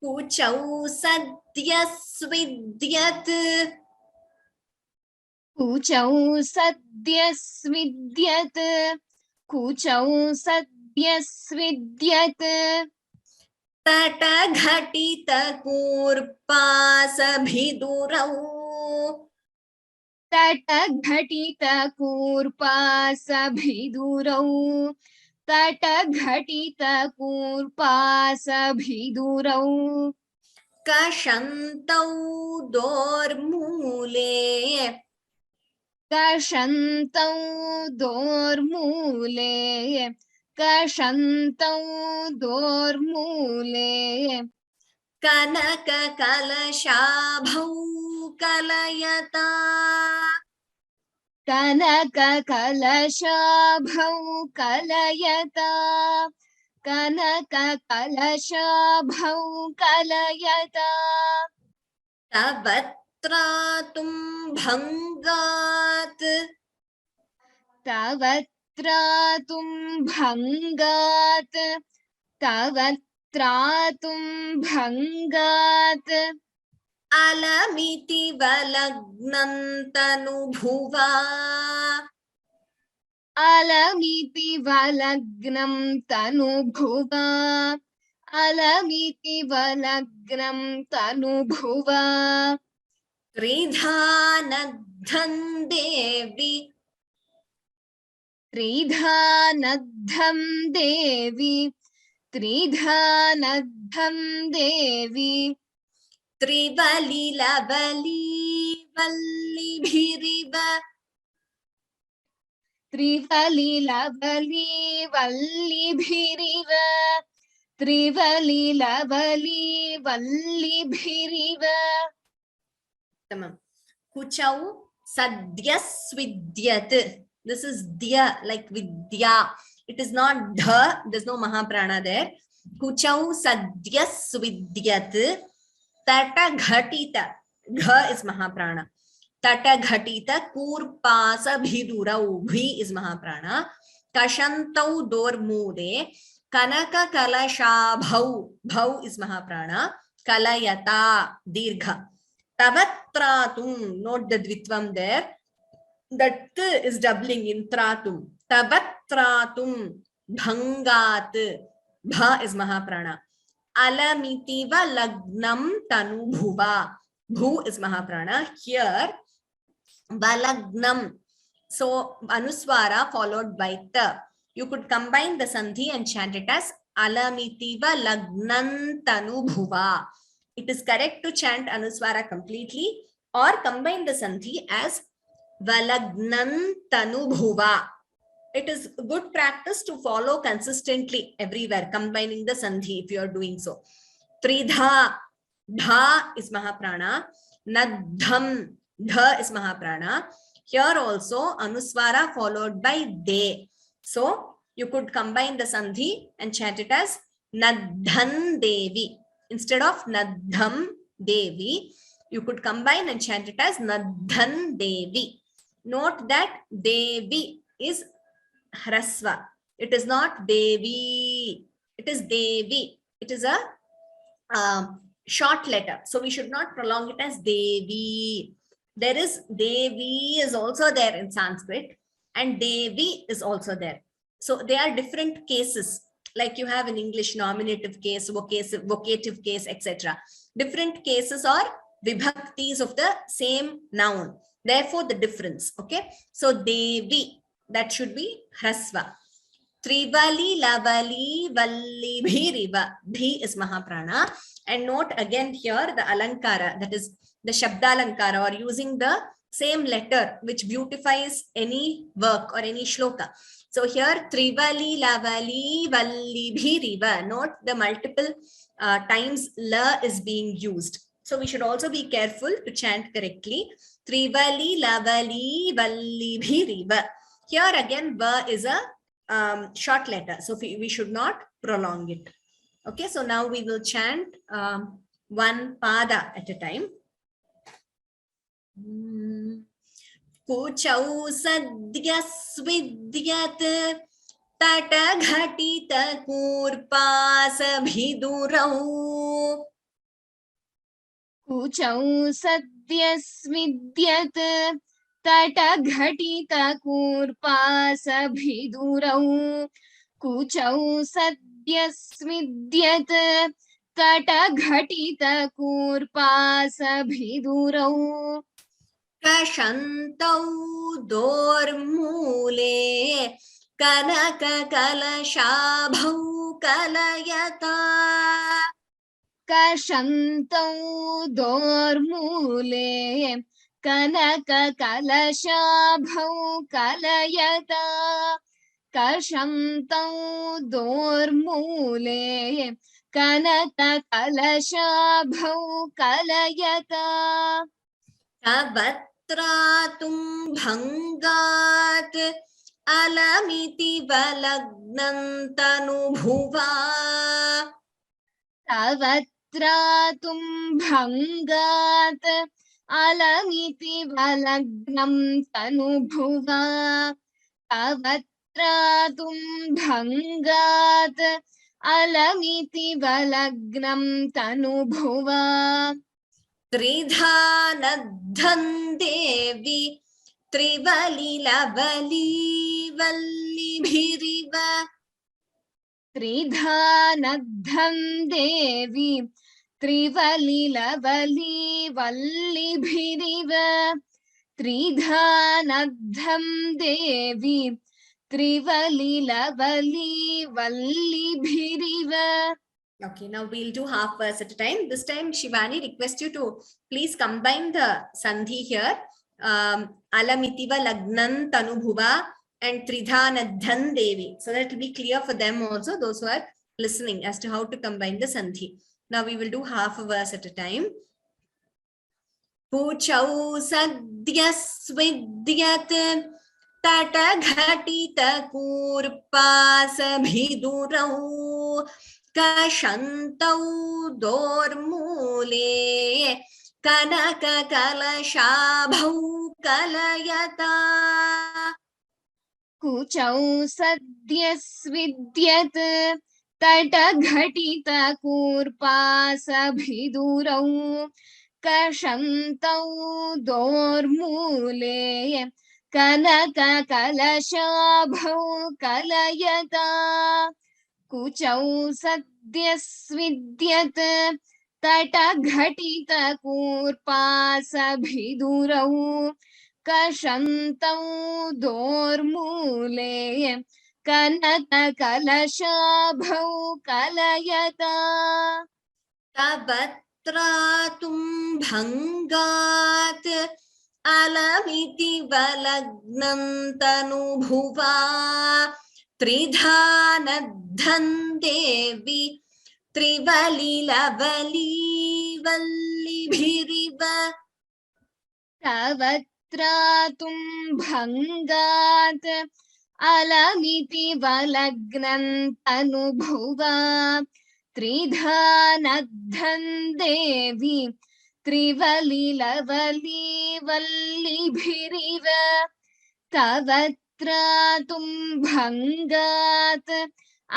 Kuchau sadyasvidyat. Kuchau sadyasvidyat. Kuchau sadyasvidyat. तटघटितकूर्पासभिदुरौ. तटघटितकूर्पासभिदुरौ. तटघटितकूर्पासभिदुरौ. कषन्तौ दोर्मूले. कषन्तौ दोर्मूले. कषन्तौ दोर्मूले. कनककलशाभौ कलयता. कनककलशाभौ कलयता. कनककलशाभौ कलयता. तवत्रातुं भङ्गात्. तवत्रातुं भङ्गात्. तवत्रातुं भङ्गात्. अलमिति वलग्नं तनुभुवा. अलमिति वलग्नं तनुभुवा. अलमिति वलग्नं तनुभुवा. त्रिधा नग्धं देवि. त्रिधा नग्धं देवि. त्रिधा नग्धं देवि. त्रिवलिलवलीवल्लिभिरिव. त्रिवलिलवलीवल्लिभिरिव. त्रिवलिलवलीवल्लिभिरिव. Kuchau sadyasvidyat. This is dya, like vidya. It is not dha. There's no mahaprana there. Kuchau sadyasvidyat. Tata ghatita. Gha is mahaprana. Tata ghatita kurpasa bhidurau. Bhi is mahaprana. Kashantau dormure. Kanaka kalashabhau. Bhau is mahaprana. Kalayata. Dirgha. Tavatratum, note the dvitvam there. That is doubling in tratum. Tavatratum, bhangat. Bha is mahaprana. Alamitiva lagnam tanubhuva. Bhu is mahaprana. Here, valagnam. So, anuswara followed by ta. You could combine the sandhi and chant it as alamitiva lagnan tanubhuva. It is correct to chant anuswara completely or combine the sandhi as valagnan tanubhuva. It is good practice to follow consistently everywhere, combining the sandhi if you are doing so. Tridha, dha is mahaprana. Nadham, dha is mahaprana. Here also anuswara followed by de. So you could combine the sandhi and chant it as nadhan devi. Instead of Nadham Devi, you could combine and chant it as Nadhan Devi. Note that Devi is Hrasva. It is not Devi. It is Devi. It is a short letter. So we should not prolong it as Devi. There is Devi is also there in Sanskrit, and Devi is also there. So they are different cases. Like you have in English nominative case, vocative case, etc. Different cases are vibhaktis of the same noun. Therefore, the difference. Okay. So Devi, that should be Hrasva. Trivali, Lavali, Vallibhiriva. Bhi is Mahaprana. And note again here the Alankara, that is the Shabdalankara, or using the same letter which beautifies any work or any shloka. So here Trivali, Lavali, Vallibhiriva. Note the multiple times La is being used. So we should also be careful to chant correctly. Trivali, Lavali, Vallibhiriva. Here again, Va is a short letter, so we should not prolong it. Okay, so now we will chant one pada at a time. Kuchau sadyasvidyat tata ghatita kurpasa bhidurau. Kuchau sadyasvidyat तटघटितकूर्पासभिदुरौ कुचौ सद्यस्विद्यत् तटघटितकूर्पासभिदुरौ कषन्तौ दोर्मूले कनककलशाभौ कलयता. कषन्तौ दोर्मूले कनककलशाभौ कलयता. कषन्तौ दोर्मूले कनककलशाभौ कलयता. तवत्रातुं भङ्गात् अलमिति वलग्नं तनुभुवा. तवत्रातुं भङ्गात् अलमिति वलग्नं तनुभुवा. तवत्रातुं भङ्गात् अलमिति वलग्नं तनुभुवा. त्रिधा नद्धं देवी त्रिवलिलवली वल्लिभिरिव. त्रिधा नद्धं देवी त्रिवलिलवली वल्लिभिरिव. त्रिधा नद्धं देवी त्रिवलिलवली वल्लिभिरिव. Okay, now we'll do half verse at a time. This time, Shivani, request you to please combine the sandhi here. Alamitiva lagnan tanubhuva and tridhanadhan devi. So that will be clear for them also, those who are listening, as to how to combine the sandhi. Now we will do half a verse at a time. Puchau sadyasvidyat tataghatita kurpasabhidurau. कषन्तौ दोर्मूले कनककलशाभौ कलयता. कुचौ सद्यस्विद्यत् तटघटितकूर्पासभिदुरौ. कषन्तौ दोर्मूले कनककलशाभौ कलयता. कुचौ सद्यस्विद्यत् तटघटितकूर्पासभिदुरौ. कषन्तौ दोर्मूले कनककलशाभौ कलयता. तवत्रातुं भङ्गात् अलमिति वलग्नं तनुभुवा. त्रिधा नद्धं देवी त्रिवलिलवली वल्लिभिरिव. तवत्रातुं भङ्गात् अलमिति वलग्नं तनुभुवा. त्रिधा नद्धं देवी त्रिवलिलवली वल्लिभिरिव. तवत्रातुं भङ्गात्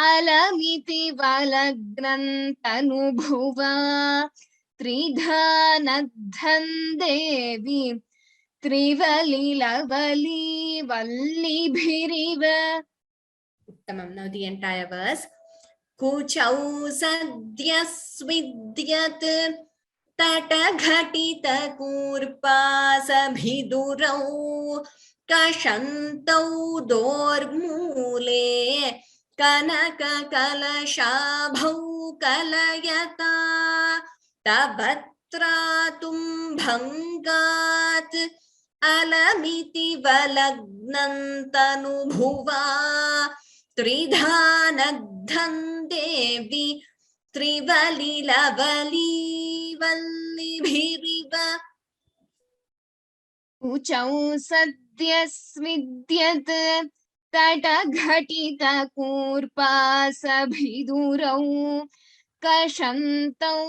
अलमिति वलग्नन्तनुभुवा त्रिधा नद्धन् देवी त्रिवलिलवली वल्लिभिरिव. Uttamam. Now the entire verse. Kuchau sadyasvidyat tataghatita kurpasabhidurau kashantau dormule kanaka kalashabhau kalayata tabatratum bhangat alamiti valagnantanubhuva त्रिधा नद्धन् देवी त्रिवलिलवली वल्लिभिरिव. कुचौ सद्यस्विद्यत् तटघटितकूर्पासभिदुरौ कषन्तौ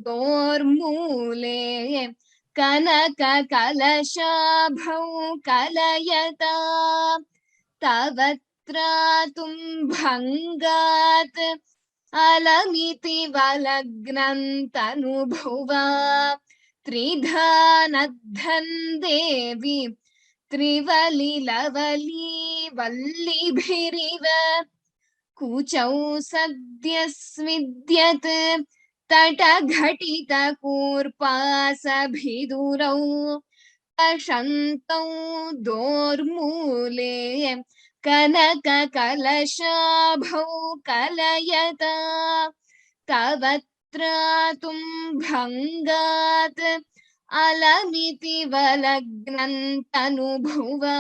दोर्मूले कनककलशाभौ कलयता तव भङ्गात् अलमिति वलग्नन्तनुभुवा त्रिधा नद्धन् देवी त्रिवलिलवली वल्लिभिरिव. कुचौ सद्यस्विद्यत् तटघटितकूर्पासभिदुरौ कषन्तौ दोर्मूले कनककलशाभौ कलयता तव भङ्गात् अलमिति वलग्नन्तनुभुवा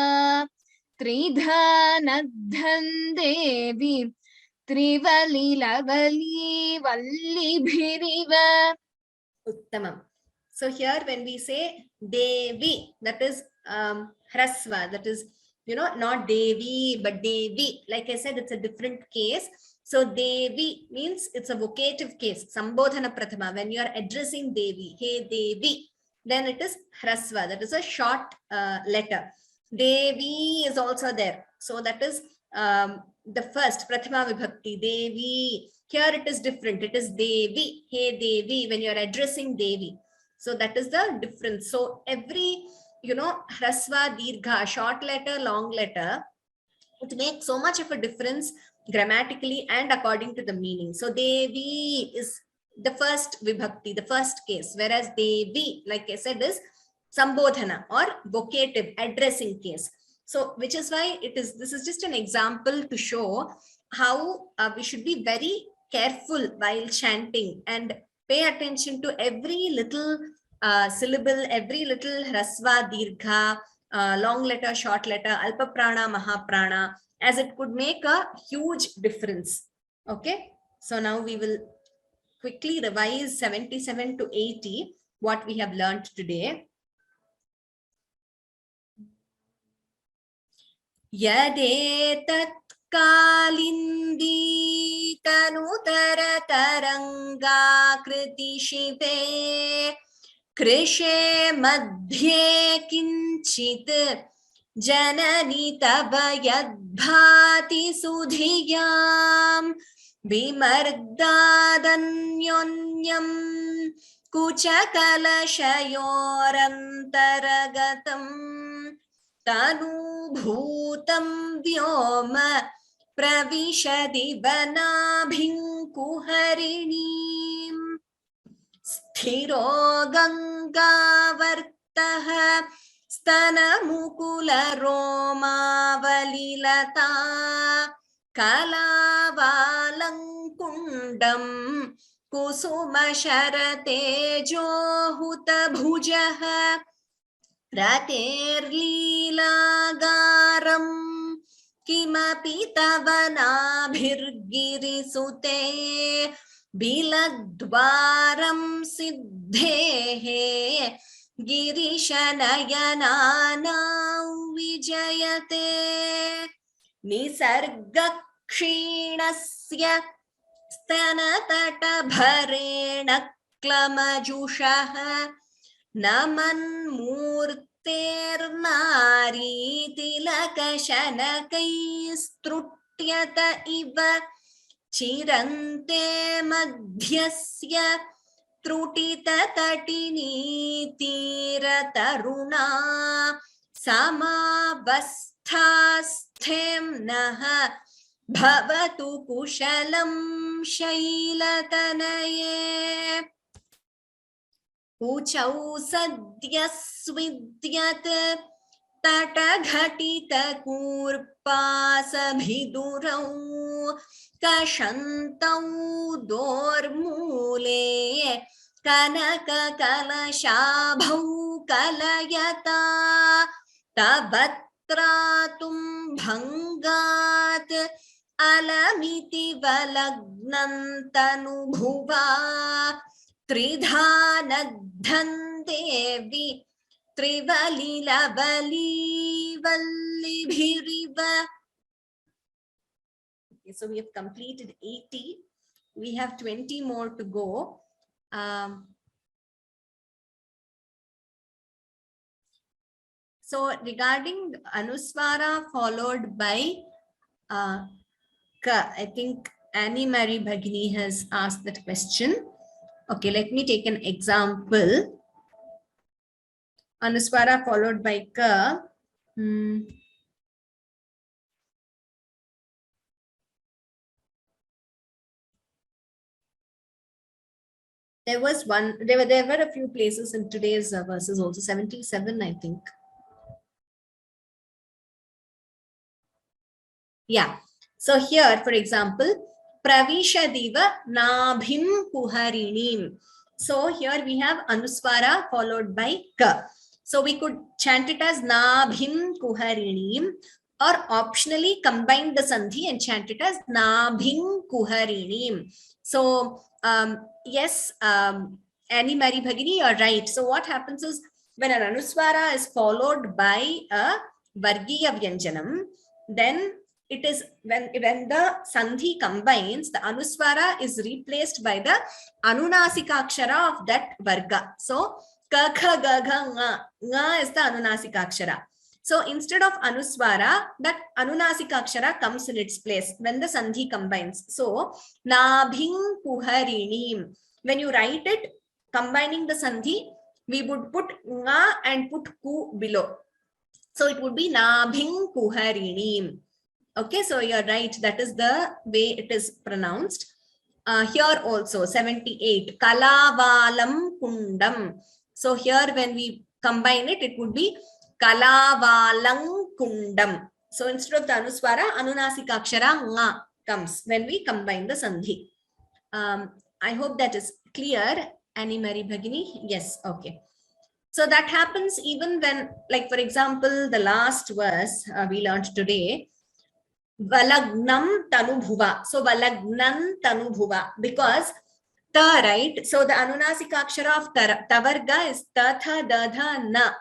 त्रिधा नद्धन् देवी त्रिवलिलवली वल्लिभिरिव. Uttamam. So here when we say Devi, that is Hrasva, that is, not Devi, but Devi. Like I said, it's a different case. So Devi means it's a vocative case. Sambodhana Prathama. When you are addressing Devi, hey Devi, then it is Hrasva. That is a short letter. Devi is also there. So that is the first Prathama Vibhakti, Devi. Here it is different. It is Devi, hey Devi, when you are addressing Devi. So that is the difference. So every, Hrasva, Dirgha, short letter, long letter, it makes so much of a difference grammatically and according to the meaning. So Devi is the first Vibhakti, the first case, whereas Devi, like I said, is Sambodhana or vocative, addressing case. So which is why this is just an example to show how we should be very careful while chanting and pay attention to every little syllable, every little hrasva, dirgha, long letter, short letter, alpa prana, mahaprana, as it could make a huge difference. Okay, so now we will quickly revise 77 to 80, what we have learned today. Yadetat kalindi tanutara taranga kriti shive krishe madhye kinchit janani tava yadbhati sudhiyam vimardadanyonyam kuchakalashayorantaraгаtam tanubhutam vyoma pravishadi vanabhinkuharinim sthiro gangavartaha stanamukula romavalilata kalavalanкундam kusumasharatejोहुतभुजः raterlilagaram kimapi tavanabhirgirisute biladvaram siddhehe girishanayana vijayate nisargakshīणस्य स्तनतटभरेण क्लमजुषः नमन्मूर्ते तिलकशनकैस्तृट्यत इव चिरन्ते मध्यस्य त्रुटिततटिनी तीरतरुणा समावस्थास्थें नः भवतु कुशलं शैलतनये ऊचौ सद्यस्विद्यत् तटघटितकूर्पासभिदुरौ कषन्तौ दोर्मूले कनककलशाभौ कलयता तवत्रातुं भङ्गात् अलमिति वलग्नन्तनुभुवा त्रिधा नद्धन् देवि त्रिवलिलवलीवल्लिभिरिव. Okay, so we have completed 80. We have 20 more to go. So regarding Anuswara followed by Ka, I think Annie Marie Bhagini has asked that question. Okay, let me take an example. Anuswara followed by Ka. There was one, there were a few places in today's verses also, 77, I think. Yeah. So here, for example, Pravishadiva Nabhim Kuharinim. So here we have Anuswara followed by Ka. So we could chant it as Nabhim Kuharinim, or optionally combine the Sandhi and chant it as Nabhim Kuharinim. So yes, Annie Marie Bhagini, you're right. So what happens is when an Anuswara is followed by a Vargiya Vyanjanam, then it is when the Sandhi combines, the Anuswara is replaced by the Anunasika Akshara of that Varga. So Ka, Kha, Ga, Gha, Nga. Nga is the Anunasika Akshara. So instead of Anuswara, that Anunasika Akshara comes in its place when the Sandhi combines. So Nabhing Kuharinim. When you write it, combining the Sandhi, we would put Nga and put Ku below. So it would be Nabhing Kuharinim. Okay, so you're right. That is the way it is pronounced. Here also 78. Kalavalam Kundam. So here when we combine it, it would be Kalavalang Kundam. So instead of the Anuswara, Anunasika Akshara Nga comes when we combine the Sandhi. I hope that is clear, Annie Marie Bhagini. Yes, okay. So that happens even when, like for example, the last verse we learned today, Valagnam Tanubhuva. So Valagnan Tanubhuva, because ta, right? So the Anunasika Akshara of Tavarga is Tatha, Dadha, Na.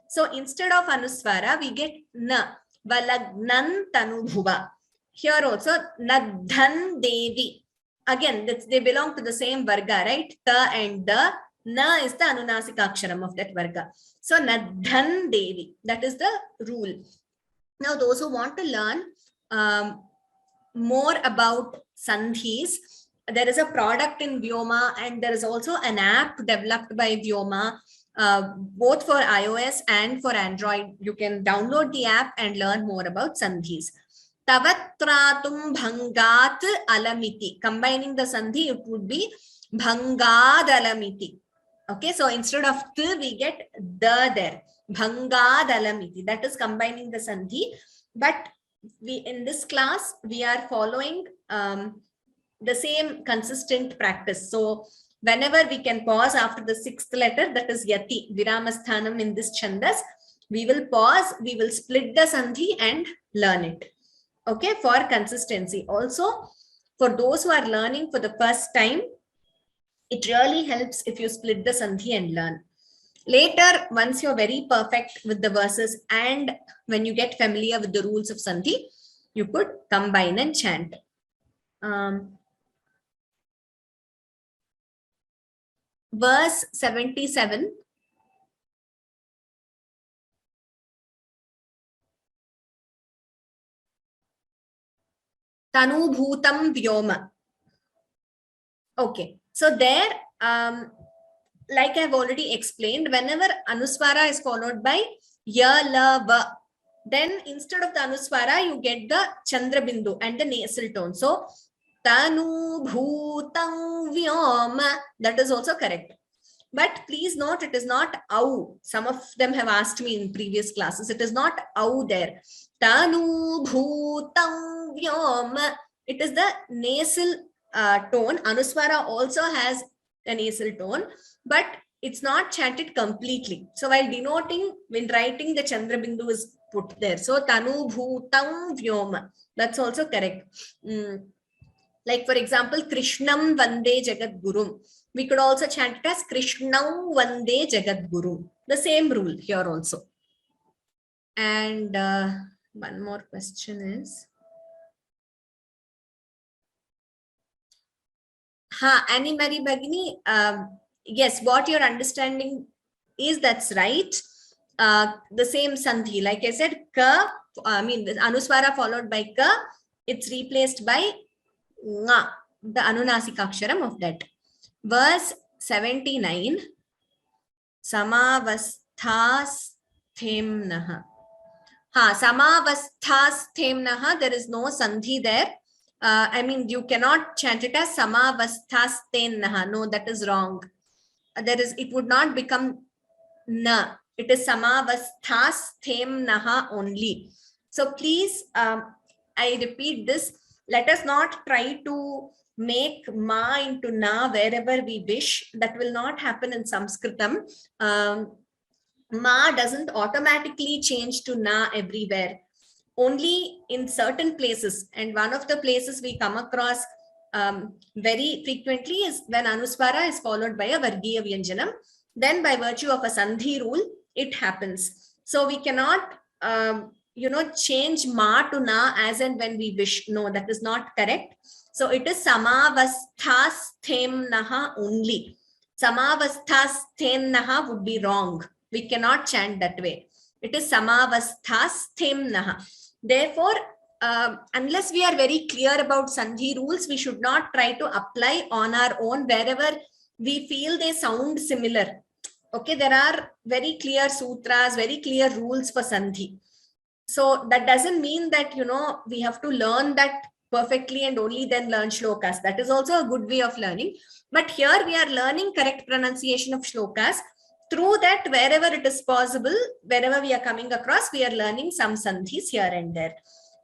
So instead of Anuswara, we get Na. Valagnan Tanubhuva. Here also Nadhan Devi. Again, they belong to the same Varga, right? Ta and the. Na is the Anunasika Aksharam of that Varga. So Nadhan Devi. That is the rule. Now those who want to learn more about Sandhis, there is a product in Vyoma and there is also an app developed by Vyoma, both for iOS and for Android. You can download the app and learn more about Sandhis. Tavatratum bhangat alamiti. Combining the Sandhi, it would be bhangad alamiti. Okay, so instead of t, we get the there. Bhangad alamiti. That is combining the Sandhi. But we in this class we are following the same consistent practice. So whenever we can pause after the sixth letter, that is yati, viramasthanam in this chandas, we will pause, we will split the Sandhi and learn it. Okay, for consistency. Also, for those who are learning for the first time, it really helps if you split the Sandhi and learn. Later, once you're very perfect with the verses and when you get familiar with the rules of Sandhi, you could combine and chant. Verse 77. Tanu bhutam vyoma. Okay. So there, like I've already explained, whenever anuswara is followed by ya, la, va, then instead of the anuswara, you get the chandra bindu and the nasal tone. So tanu bhutam vyoma, that is also correct. But please note, it is not au. Some of them have asked me in previous classes. It is not au there. Tanu bhutam vyoma. It is the nasal tone. Anuswara also has a nasal tone, but it's not chanted completely. So while denoting, when writing, the Chandra Bindu is put there. So Tanu bhutam vyoma. That's also correct. Like for example, Krishnam Vande Jagat Gurum. We could also chant it as Krishnam Vande Jagat Guru. The same rule here also. And one more question is, Annie Marie Bagini, yes, what you're understanding is that's right. The same sandhi, like I said, ka, I mean, the anuswara followed by ka, it's replaced by nga, the anunasika aksharam of that. Verse 79, samavasthasthemnaha. Samavasthasthemnaha, there is no sandhi there. I mean, you cannot chant it as samavasthasthemnaha. No, that is wrong. It would not become na. It is samavasthasthemnaha only. So please, I repeat this. Let us not try to make ma into na wherever we wish. That will not happen in Sanskritam. Ma doesn't automatically change to na everywhere. Only in certain places. And one of the places we come across very frequently is when anuswara is followed by a vargiya vyanjanam. Then by virtue of a sandhi rule, it happens. So we cannot, change ma to na as and when we wish. No, that is not correct. So it is samavasthasthemnaha only. Samavasthasthemnaha would be wrong. We cannot chant that way. It is samavasthasthemnaha. Therefore, unless we are very clear about sandhi rules, we should not try to apply on our own wherever we feel they sound similar. Okay, there are very clear sutras, very clear rules for sandhi. So that doesn't mean that, we have to learn that perfectly and only then learn shlokas. That is also a good way of learning. But here we are learning correct pronunciation of shlokas. Through that, wherever it is possible, wherever we are coming across, we are learning some sandhis here and there.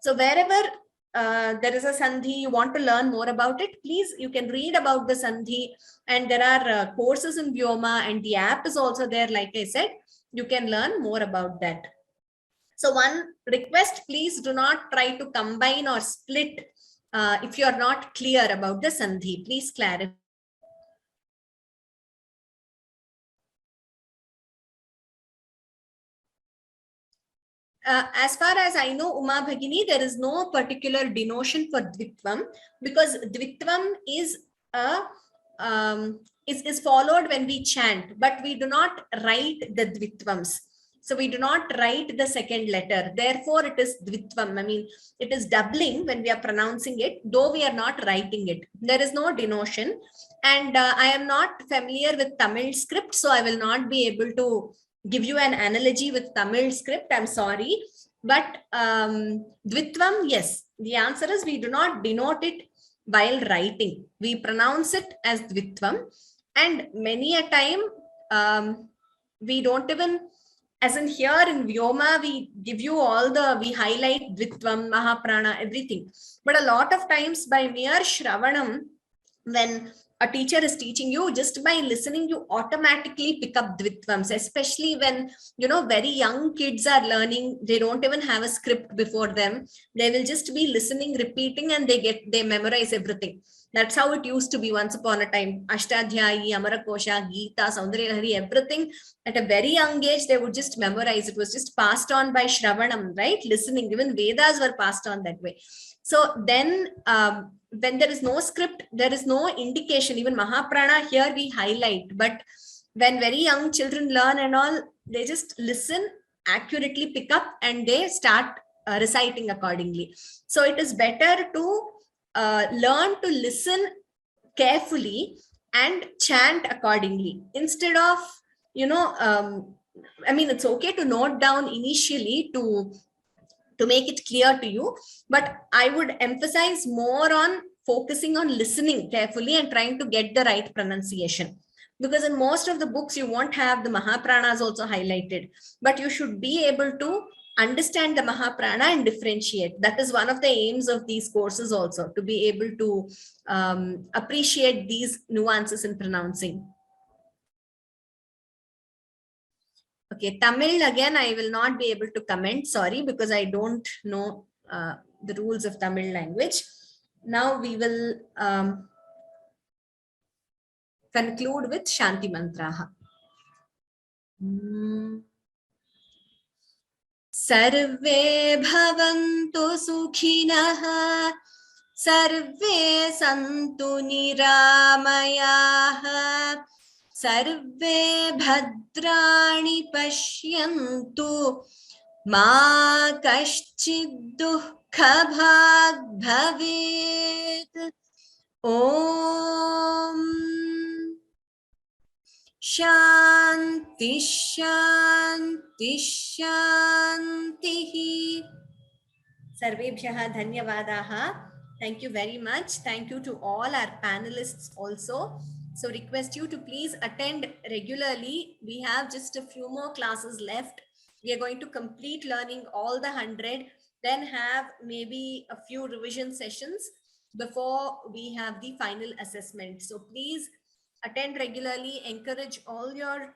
So wherever there is a sandhi, you want to learn more about it, please, you can read about the sandhi. And there are courses in Vyoma, and the app is also there. Like I said, you can learn more about that. So one request, please do not try to combine or split if you are not clear about the sandhi. Please clarify. As far as I know, Uma Bhagini, there is no particular denotion for Dvitvam, because Dvitvam is followed when we chant, but we do not write the Dvitvams. So we do not write the second letter. Therefore, it is Dvitvam. I mean, it is doubling when we are pronouncing it, though we are not writing it. There is no denotion. And I am not familiar with Tamil script, so I will not be able to give you an analogy with Tamil script. I'm sorry. But Dvitvam, yes. The answer is we do not denote it while writing. We pronounce it as Dvitvam. And many a time, we don't even, as in here in Vyoma, we give you we highlight Dvitvam, Mahaprana, everything. But a lot of times by mere Shravanam, when a teacher is teaching you, just by listening, you automatically pick up Dvitvams, especially when, very young kids are learning. They don't even have a script before them. They will just be listening, repeating, and they memorize everything. That's how it used to be once upon a time. Ashtadhyayi, Amarakosha, Gita, Soundaryalahari, everything at a very young age, they would just memorize. It was just passed on by Shravanam, right? Listening. Even Vedas were passed on that way. So then, when there is no script, there is no indication. Even Mahaprana here we highlight. But when very young children learn and all, they just listen, accurately pick up, and they start reciting accordingly. So it is better to learn to listen carefully and chant accordingly instead of, I mean, it's okay to note down initially to make it clear to you, but I would emphasize more on focusing on listening carefully and trying to get the right pronunciation, because in most of the books you won't have the mahapranas also highlighted, but you should be able to understand the mahaprana and differentiate. That is one of the aims of these courses also, to be able to appreciate these nuances in pronouncing. Okay, Tamil again, I will not be able to comment, sorry, because I don't know the rules of Tamil language. Now we will conclude with Shanti Mantraha. Sarve bhavantu sukhinah, sarve santu niramayah, sarve bhadrani pashyantu, ma kaschid dukha bhag bhavet. Om Shanti Shanti Shanti. Sarvebhyaha dhanyavadaha. Thank you very much. Thank you to all our panelists also. So request you to please attend regularly. We have just a few more classes left. We are going to complete learning all the 100, then have maybe a few revision sessions before we have the final assessment. So please attend regularly, encourage all your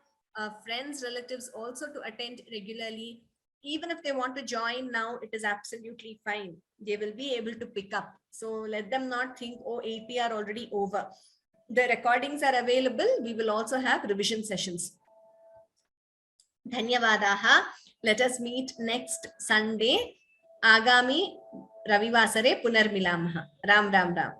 friends, relatives also to attend regularly. Even if they want to join now, it is absolutely fine. They will be able to pick up. So let them not think, oh, AP are already over. The recordings are available. We will also have revision sessions. Dhanyavadaha. Let us meet next Sunday. Agami Ravivasare Punarmilamaha. Ram Ram Ram.